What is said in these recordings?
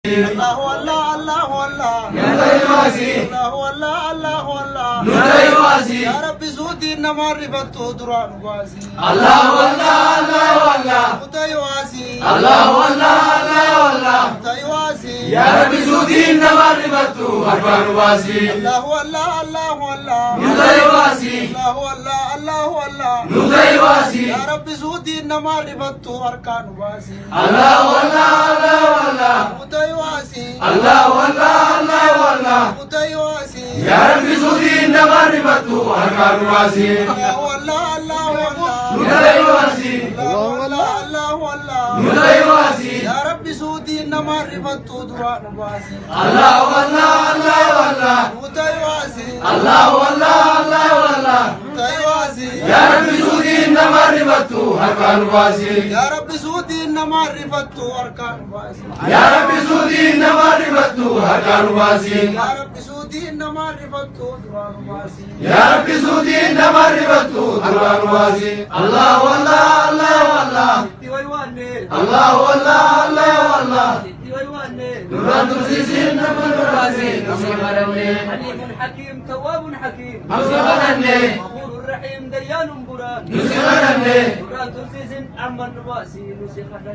الله والله الله والله يا دايواسي الله والله الله والله دايواسي يا رب زودي إنما ربطو دران واسي الله والله الله والله دايواسي الله والله الله والله دايواسي يا رب زودي إنما ربطو أربان واسي الله والله الله والله دايواسي الله والله الله والله دايواسي يا رب زودي إنما ربطو أركان واسي الله والله الله والله دايواسي الله والله الله والله دايواسي يا رب زودي إنما ربطو أربان واسي الله والله الله والله دايواسي الله والله الله والله دايواسي يا رب زودي إنما ربطو دران واسي الله والله الله والله دايواسي الله والله الله والله دايواسي يا رب زودي إنما ربطو أربان واسي يا رب زودي إنما ربطو أركان واسي يا رب زودي إنما ربطو أركان واسي يا رب زودي إنما ربطو دران واسي يا رب زودي إنما ربطو أركان واسي الله والله الله والله ويواني الله والله الله والله ويواني نوران ترسيسي إنما نوراسي نصيب رمي حليم حكيم تواب حكيم نصيب رمي غفور رحيم ديان بران نصيب رمي نوران ترسيس عمن واسي نسيخة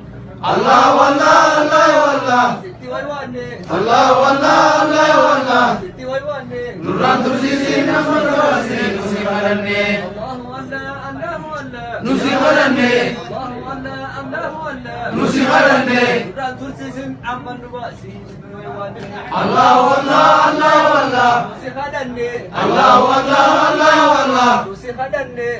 الله والله الله والله ويواني الله والله الله والله ويواني نوران ترسيسي إنما نوراسي نصيب رمي الله الله الله الله نصيب رمي الله الله الله الله نصيب رمي نوران ترسيس عمن واسي ويواني الله والله الله والله نسيخة الله والله الله والله نسيخة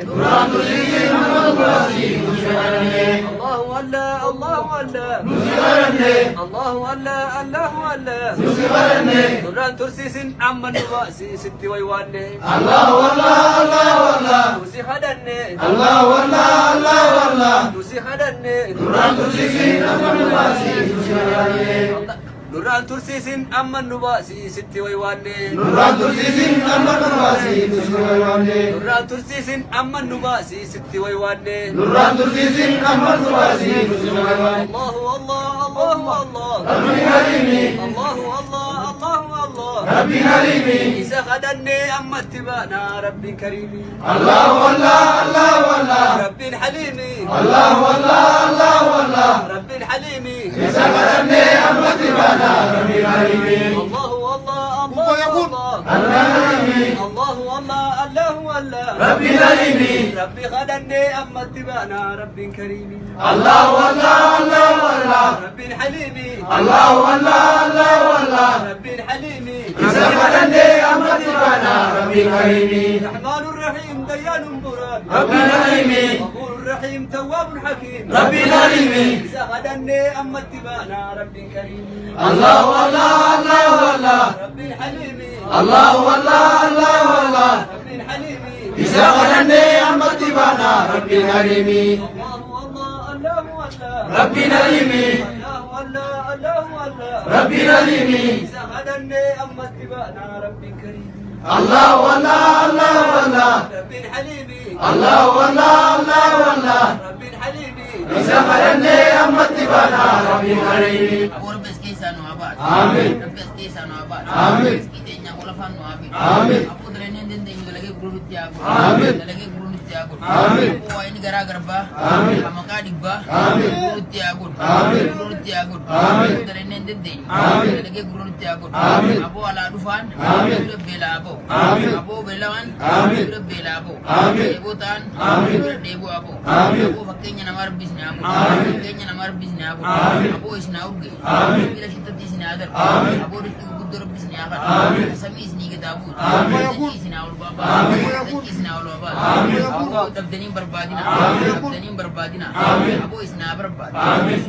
نوران ترسيسي إنما نوراسي نصيب رمي الله الله الله الله نصيب رمي الله الله الله الله نصيب رمي نوران ترسيس عمن واسي ستي ويواني الله والله الله والله نسي خدني الله والله الله والله نسي خدني نوران ترسيسي إنما نوراسي نصيب رمي نوران ترسيس عمن واسي ستي ويواني نوران ترسيسي إنما نوراسي نصيب رمي نوران ترسيس عمن واسي ستي ويواني نوران ترسيسي إنما نوراسي نصيب رمي الله الله الله الله ربي حليمي الله الله الله الله ربي حليمي إذا خدني أما اتبانا ربي كريمي الله والله الله والله ربي حليمي الله والله الله والله ربي حليمي يسكرني أمتي بنا ربي حليمي الله الله الله الله الله حليمي الله الله الله الله ربي حليمي ربي خدني أما اتبانا ربي كريمي الله والله الله والله ربي حليمي الله والله الله والله ربي حليمي يسكرني أمتي بنا ربي حليمي الرحمن الرحيم ديان براد ربي حليمي غفور الرحيم تواب حكيم ربي حليمي إذا خدني أما اتبانا ربي كريمي الله والله الله والله ربي حليمي الله والله الله والله ربي حليمي يسكرني أمتي بنا ربي حليمي الله الله الله الله ربي حليمي الله الله الله الله ربي حليمي إذا خدني أما اتبانا ربي كريم الله والله الله والله ربي حليمي الله والله الله والله ربي حليمي يسكرني أمتي بنا ربي حليمي Orbes kesa no abad. Amin. Orbes kesa no abad. Amin. Kita nya ulafan no abad. Amin. Apo dalene den den lagi guru tiago. Amin. Lagi guru tiago. Amin. Apo ini gara garba. Amin. Amaka digba. Amin. Guru tiago. Amin. Guru tiago. Amin. Dalene den den. Amin. Lagi guru tiago. Amin. Apo ala dufan. Amin. Udah bela abo. Amin. Apo belawan. Amin. Udah bela abo. Amin. Debutan. Amin. Udah debu abo. Amin. Apo fakirnya namar bisnya abo. Amin. Fakirnya namar bisnya abo. Amin. Apo isna urge. Amin. Bila kita di sini ada. Amin. Apo gudur bisnya apa? Amin. Sami isni kita abu. Amin. Di sini awal baba. Amin. Di sini awal baba. Amin. Apo tabdani berbadina. Amin. Tabdani berbadina. Amin. Apo isna berbad. Amin.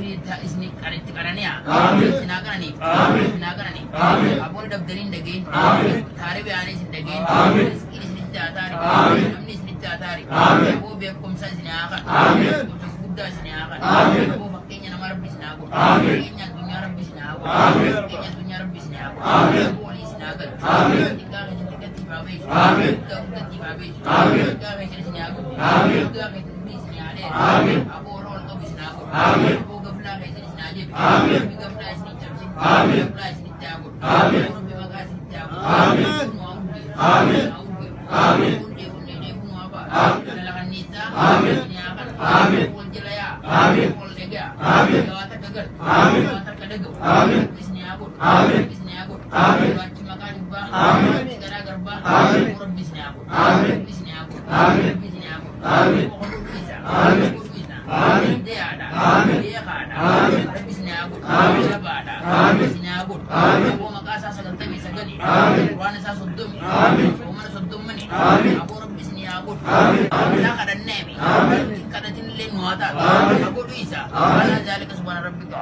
Isni karania. Amin. Isna karani. Amin. Isna karani. Amin. Apo tabdani daging. Amin. Thare be ani sin daging. Amin. Ini sin jatari. Amin. Amni sin jatari. Amin. Apo be kumsa sin akan. Amin. Buddha sin akan. Amin. Apo makanya namar bisna ako. Amin. Makanya dunia rabbi sin ako. Amin. Makanya dunia rabbi sin ako. Amin. Apo ali sin akan. Amin. Tinggal kan tinggal tiba habis. Amin. Tinggal tiba habis. Amin. Tinggal kan sin ako. Amin. Tinggal kan sin ale. Amin. Apo rol ko bisna ako. Amin. Apo gabla kan sin ajib. Amin. Gabla sin jamsin. آمين. آمين. آمين. آمين. Aku bisa. Karena ذلك subhana rabbika.